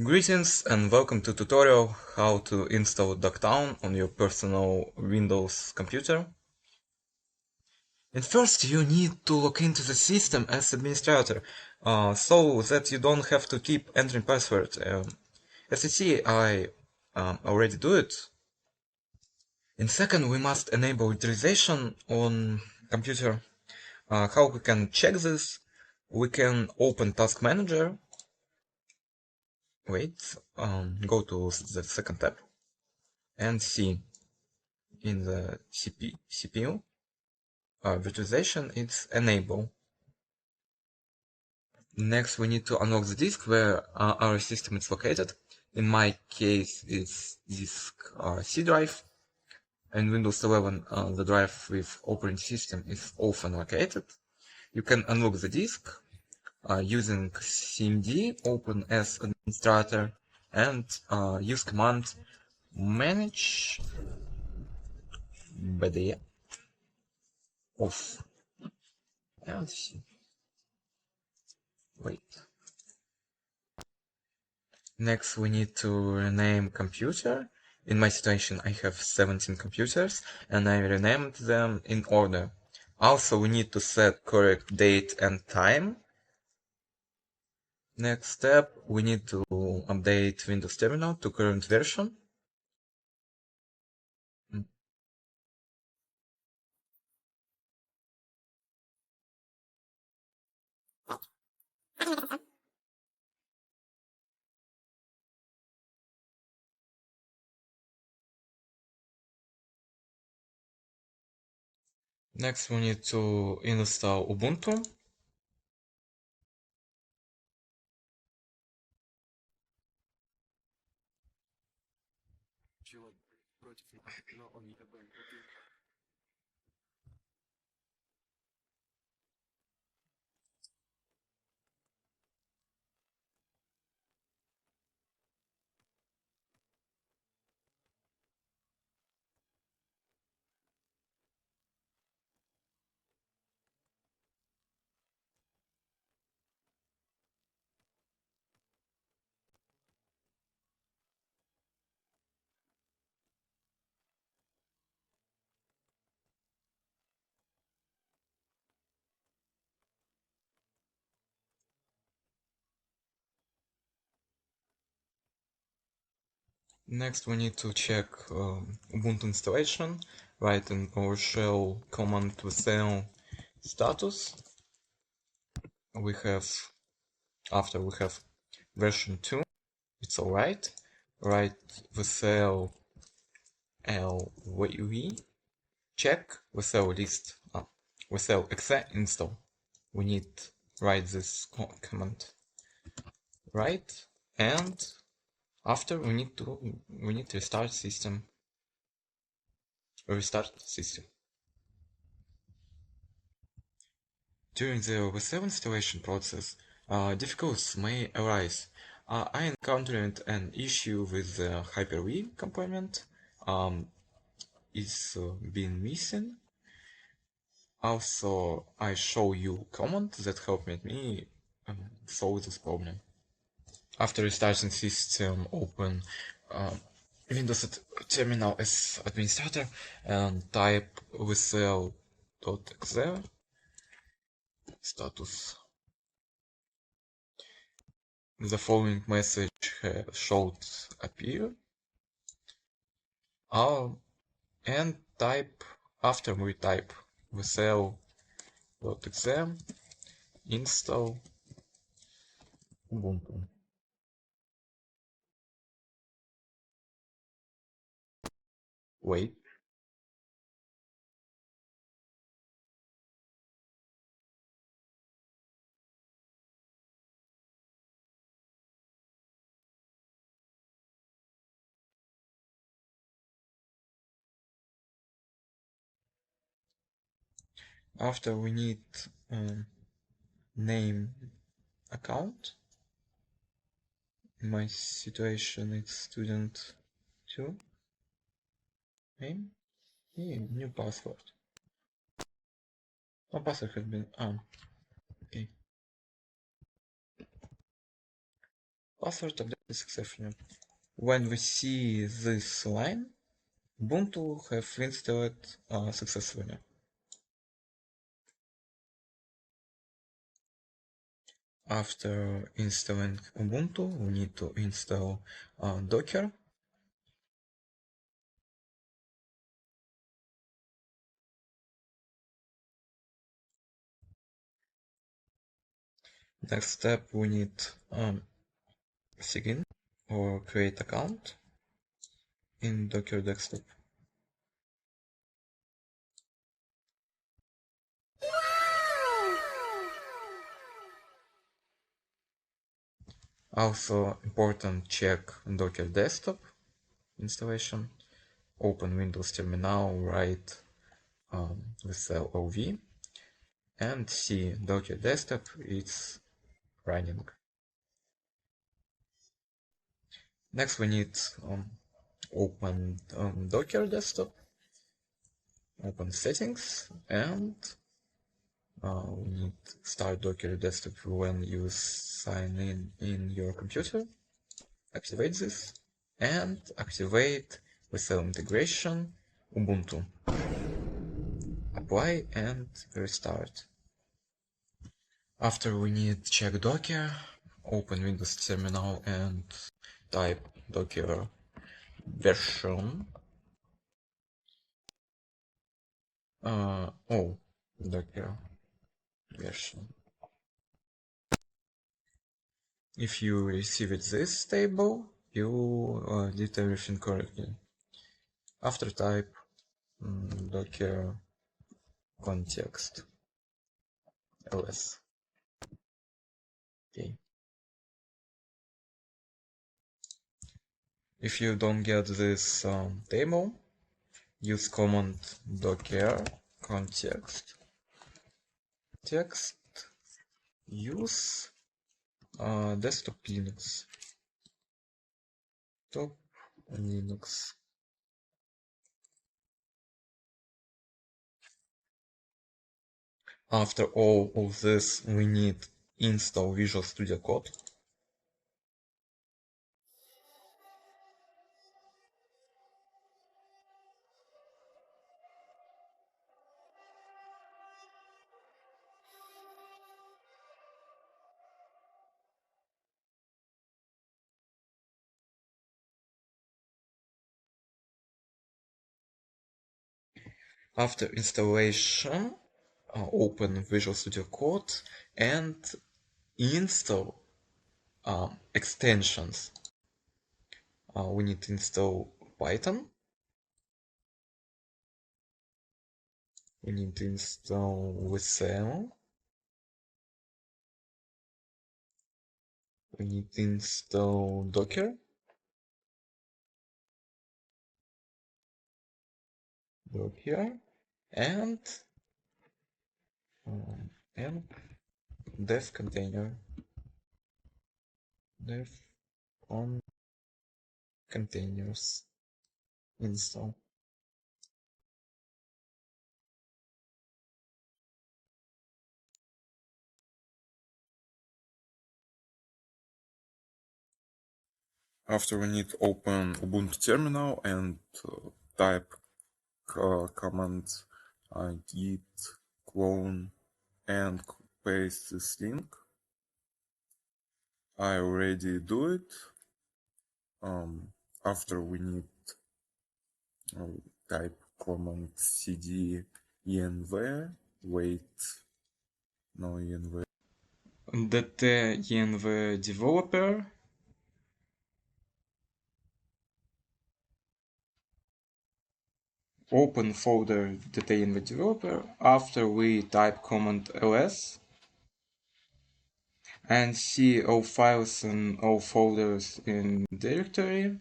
Greetings and welcome to tutorial how to install Duckietown on your personal Windows computer. And first you need to log into the system as administrator, so that you don't have to keep entering password. As you see, I already do it. And second, we must enable utilization on computer. How we can check this? We can open Task Manager. Go to the second tab and see in the CPU virtualization, it's enable. Next, we need to unlock the disk where our system is located. In my case, it's disk C drive. In Windows 11, the drive with operating system is often located. You can unlock the disk using cmd open as administrator and use command manage bd off. And see. Next, we need to rename computer. In my situation, I have 17 computers, and I renamed them in order. Also, we need to set correct date and time. Next step, we need to update Windows Terminal to current version. Next, we need to install Ubuntu. Next, we need to check Ubuntu installation. Write an PowerShell command to sell status. After we have version 2, it's alright. Write vsl lv check vsl list vsl exe install. We need write this command, right? And after we need to restart system. During the vsl installation process, difficulties may arise. I encountered an issue with the Hyper-V component. It's been missing. Also, I show you command that helped me solve this problem. After restarting system, open Windows terminal as administrator and type vsl.exe status. The following message should appear. And after we type vsl.exe install Ubuntu. Wait. After we need name account. In my situation, it's student 2. Name. New password. No password has been okay. password update successfully. When we see this line, Ubuntu have installed successfully. After installing Ubuntu, we need to install Docker. Next step, we need sign or create account in Docker Desktop. Also important, check Docker Desktop installation. Open Windows Terminal, write with LOV, and see Docker Desktop it's running. Next we need open Docker Desktop, open settings, and we need start Docker Desktop when you sign in your computer. Activate this and activate with integration Ubuntu. Apply and restart. After we need check Docker, open Windows Terminal and type Docker version. Docker version. If you receive this table, you did everything correctly. After type Docker context ls. Okay. If you don't get this table, use command docker context text use desktop Linux. Top Linux. After all of this, we need install Visual Studio Code. After installation, open Visual Studio Code and install extensions. We need to install Python. We need to install WSL. We need to install Docker. And dev container. Dev on containers install. After we need to open Ubuntu terminal and type command git clone and paste this link. I already do it. After we need type command cd env wait no env dt env developer. Open folder dt env developer after we type command ls and see all files and all folders in directory.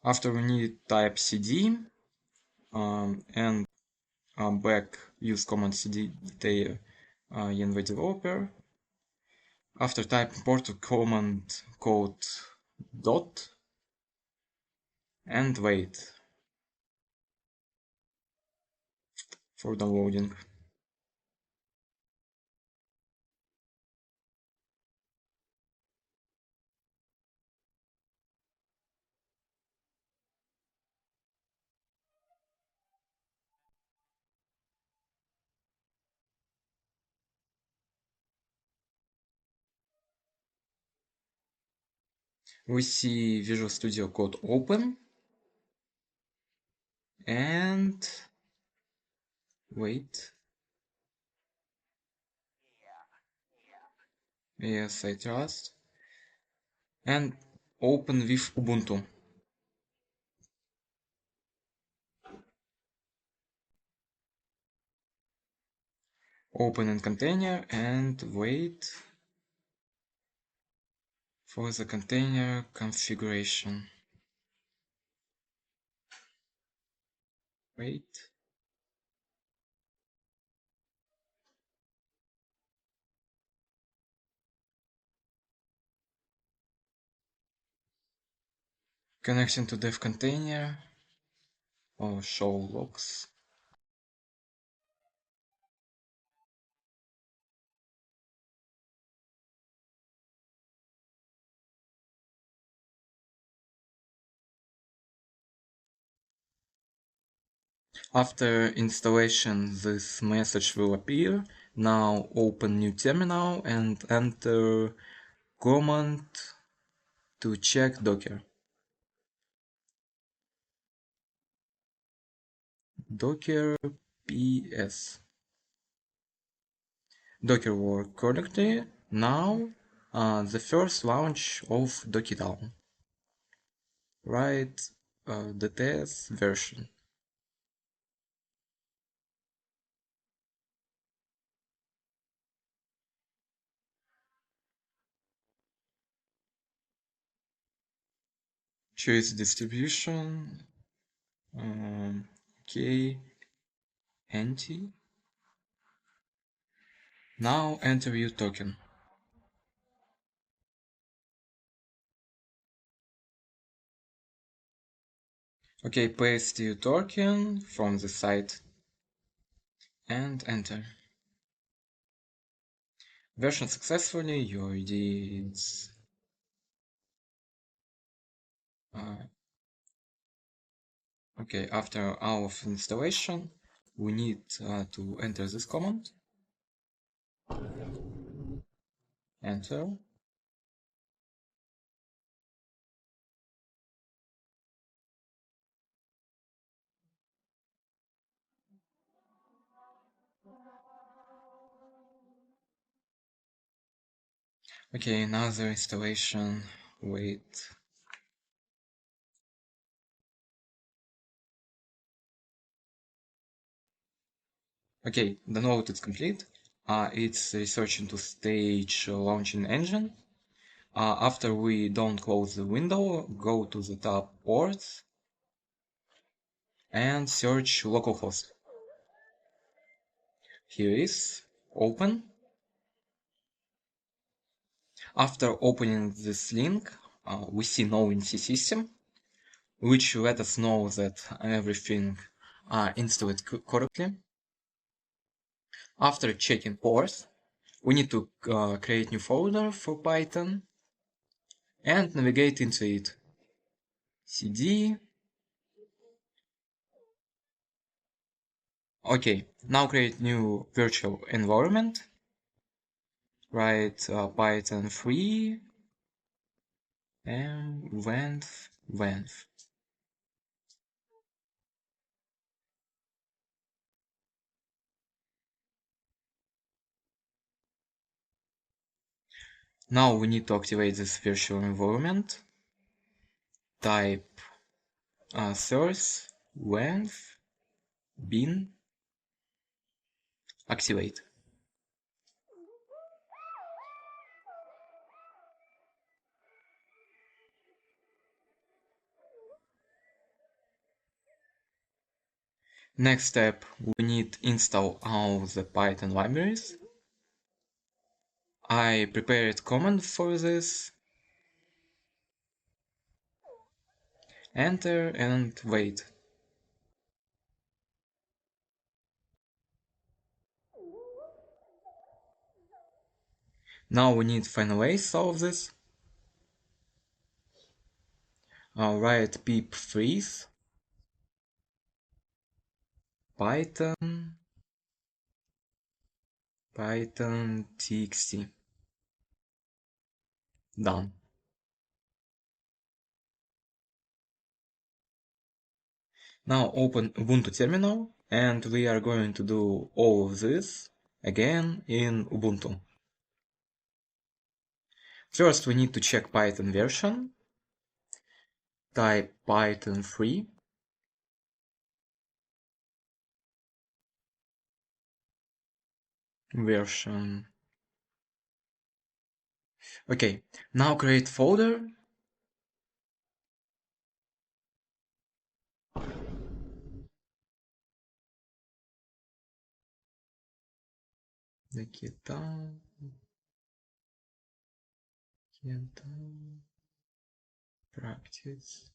After we need type cd and back use command cd detail env developer. After type import command code dot and wait for downloading. We see Visual Studio Code open and wait. Yes, I trust. And open with Ubuntu. Open in container and wait for the container configuration. Wait. Connection to dev container or show logs. After installation, this message will appear. Now open new terminal and enter command to check Docker. Docker ps. Docker work correctly. Now the first launch of Duckietown. Write the test version. Choose distribution. Okay. Anti. Now enter your token. Okay, paste your token from the site and enter. Version successfully, your ID is okay. After hour of installation, we need to enter this command. Enter. Okay, another installation. Wait. Okay, the node is complete. It's researching to stage launching engine. After we don't close the window, go to the tab ports and search localhost. Here is open. After opening this link, we see no NC system, which let us know that everything installed correctly. After checking ports, we need to create new folder for Python and navigate into it. CD. Okay, now create new virtual environment. Write Python 3 and venv. Now we need to activate this virtual environment. Type source venv bin activate. Next step, we need to install all the Python libraries. I prepared command for this. Enter and wait. Now we need to finalize all of this. I'll write pip freeze python txt. Done. Now open Ubuntu terminal and we are going to do all of this again in Ubuntu. First we need to check Python version. Type Python 3. Version. Okay, now create folder. Duckietown practice.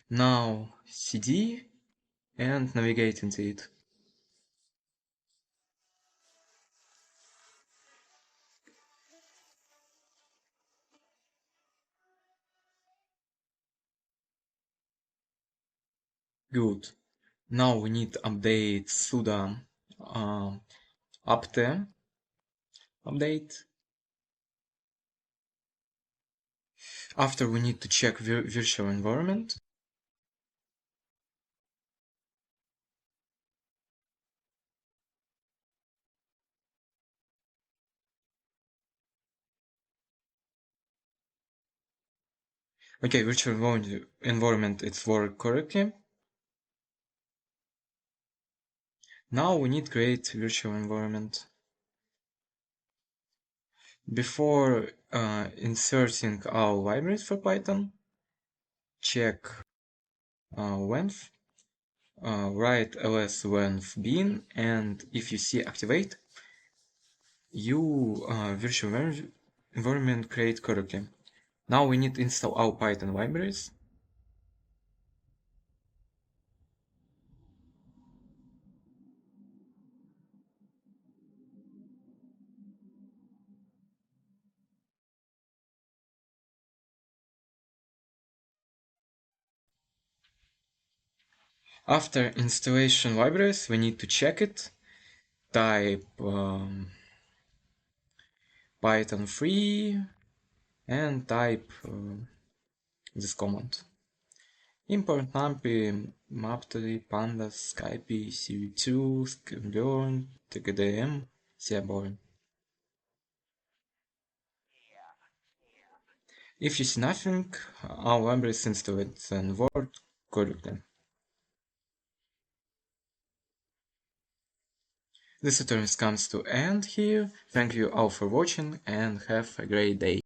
Now cd and navigate into it. Good. Now we need to update sudo apt update. After we need to check virtual environment. Okay, virtual environment it's work correctly. Now we need to create virtual environment. Before inserting our libraries for Python, check length, write ls length bin, and if you see activate, you virtual environment create correctly. Now we need to install our Python libraries. After installation libraries, we need to check it. Type Python 3 and type this command. Import numpy, maptly, pandas, skype, cv2, sklearn, tgdm, seaborn. If you see nothing, our library is installed and worked correctly. This tutorial comes to end here. Thank you all for watching and have a great day.